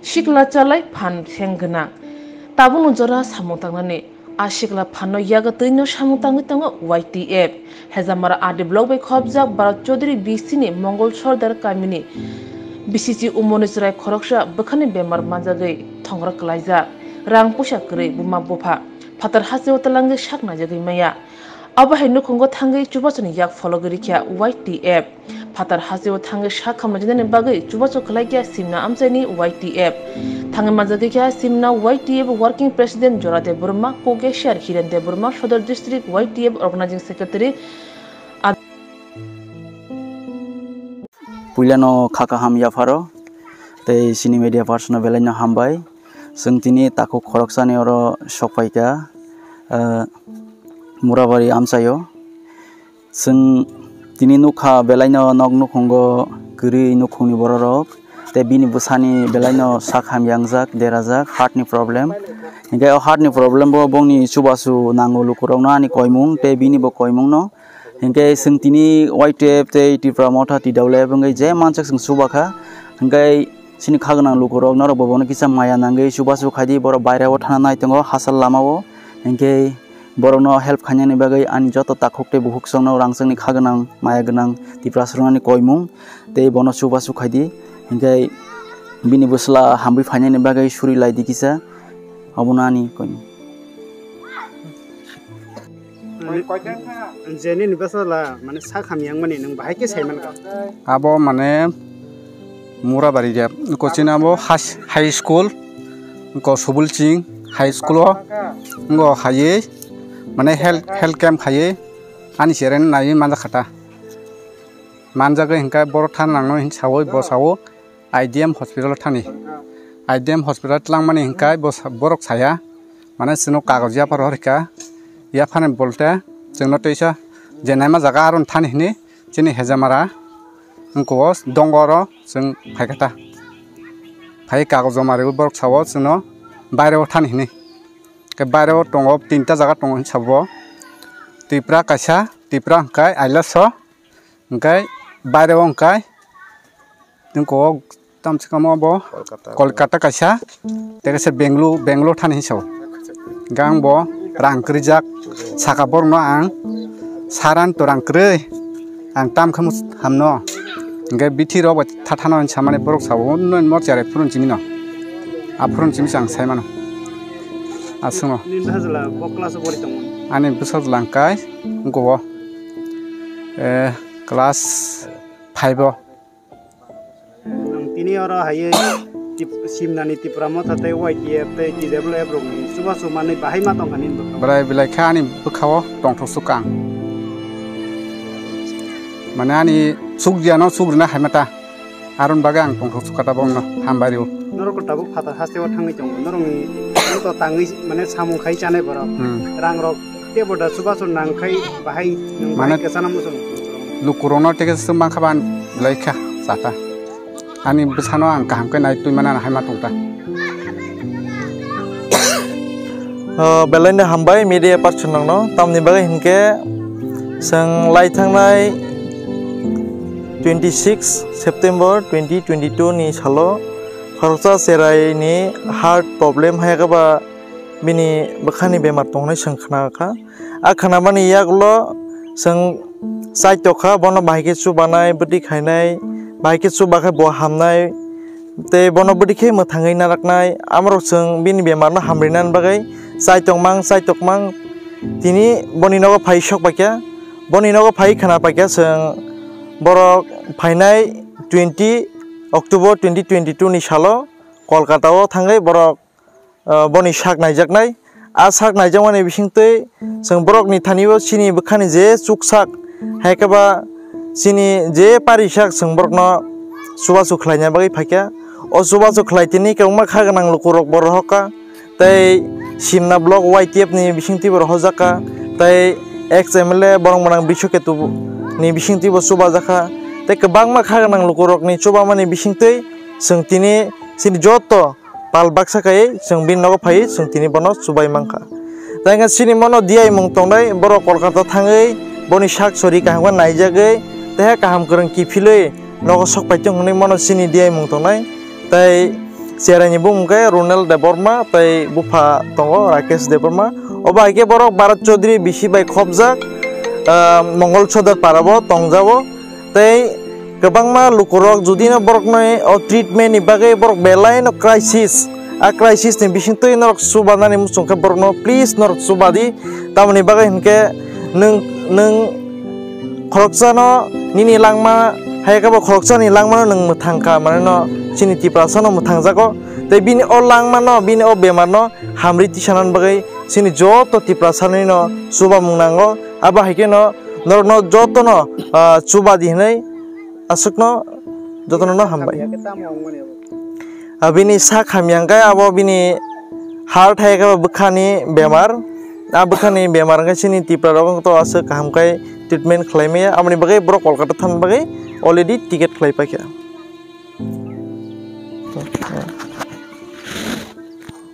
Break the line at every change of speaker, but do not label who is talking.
Sikla chalai phan senggena tabung jora samung tangnani asikla phano yaga tino samung tango YTF hezamara ade blog by khobjak Bharat Chaudhary BC Mongol Sardar Kamini BCC Umonisrai Khoroksha Bakhani Bemar Manjagai Thongra Klaija Rang Pusha Kre Buma Bopa Patar Hase Otalange Shakna Jagai Maya Abahai Nukungo Tangai Chubachani Yak Fologrikia YTF Patar Hase Otange Shakam Jane Bagai Chubacho Kalaikia Simna Amsani YTF Tange Manjagai Simna YTF Working President Jorate Burma Koge Shar Hirende Burma Shodor District YTF Organizing Secretary
Puilano Kaka Ham Yafaro, the Sini Media Persona Velena Hambai, Sungtini Taku Koroksani or Shopaika, Muravari Amsayo, Sung Tininuka Belano Nogno Kongo, Guri Nukuni Borok, the Bini Busani Belano Sakham Yangzak, Derazak, Heartni problem. And get a heartni problem, Boni Subasu Nango Lukurona, Koimung, te Bini Bokoimung no. Hingga sentini YTF te ti pramota ti daule bengai je manchak sing subaka hingga sini khagnang lukorok naro bobono kisa maya nangai subasu khadi boro bairawo thana nai tongo hasal lamawo hingga borono help khanyani bagai ani joto takhokte buhuk songno rangsangni khagnang maya gnang ti prasrongani koimung te bono subasu khadi hingga bini busla hambi phanyani bagai suri laidi kisa abunani koim
Jeni nibasala mane sakham yang mane nang bahai ke saiman ka
abo mane Murabari jab kochina abo high school ko subulching high school ngo haye mane health camp haye ani seren nai manja khata manja ge hingka bor than nangno hin sawo bo sawo IDM hospital thani IDM hospital tlang mane hingka borok saya mane sino kagozia par horika ya phane bolte jengno teisa jenaima jaga aron thani hini chini hejamara ngko dongoro jeng phaikata phai kagojo mare borok sawo chino baireo thani hini ke baireo tongo tinta jaga tongo sabo tipra kaisa tipra kai ailaso ngai baireo ngai ngko tamchikamo bo kolkata kaisa tegese benglu thani sabo gangbo rangkrijak sakabor no ang saran to rangkre ang tam khamus hamno nge bithi ro thathano samane borok sawo non mor chare phurun chimino a phurun chimi sang saimano asmo
nin hazla bokla so bori tong
ani busal langkai ngko class 5
tini ora haye simnani ti pramota te YTF te ti develop rogni suba sumane bahai ma tong kanin
brai bilai khani bukhawo tong thok sukang manani sugjiano sugrina haimata arun bagang tong thok sukata bomno hambariu
norok tabu phata haste wa thangi jong norongi to tangi mane samung khai chane boro rang rok te boda suba sun nang khai bahai mane kesanam musun
lukurono tege sembang khaban bilai kha sata ani besano ang kaham ke naik tu mana hai matungta
belanda hambai media person no tamni bagai hinke sang lai thangnai 26 September 2022 ni salo kharsa serai ni heart problem hai ga ba bini bakhani bemar tongnai sangkhana kha akhana mani yaklo sang sai tokha bono bahike chu banai budi khainai bahike chu bakhai bo hamnai te bono budi khe mathangai naraknai amro sung bini bemar no hamrinan bagai sai tokmang tini boni nogo phai sok pakya boni nogo phai khana pakya sung borok phainai 20 October 2022 ni salo Kolkata o thangai borok boni sak naijaknai a sak naijamani bisingtei sung borok ni thanibo sini bukhani je chuksak haikaba sini je parisak sung borok no subasu khlaina bagai phakya o subasu khlaitini kangma khaganang lukurok borhoka tei simna blog YTF ni bisingti bor hojaka tei XMLA borong manang bishoketu ni bisingti bo suba jaka tei kwbangma khaganang lukurok ni chubamani bisingtei sung tini sini joto pal baksa kai sung bin nogo phai sung tini bono subai mangkha tei nga sini mono diai mung tongnai borok Kolkata thangai boni sak sori kahangwa naijagai tei kaham korang kifiloi nogo sok paitong hone mono sini dia mung tongnai tai serai ni bung ke Ronel Deborma tai bufa tongo Rakesh Deborma oba ke borok Bharat Chaudhary bisi bai khobjak Mongol Chodar parabo tongjabo tai gobangma lukurok judi no borok noi o treatment ni bagai borok belai no crisis a crisis ni bisingtoi norok subanani musungka borok no please norok subadi tamni bagai hinke nung khoroksa no nini langma haika bo khoroksa ni langma no nung muthangka mane no chini tiprasa no muthangjago tai bini o langma no bini o bemar no hamri tisanan bagai chini joto tiprasa no suba mungnango aba haike no norok no joto no subadi hinai asukno jotono no hambai abini sa khamyangkai abo bini heart haika bukhani bemar a bukhani bemar ga sini tipra rong to asuk hamkai treatment khlaimaya amni bagai bro Kolkata tham bagai already ticket khlaipa kya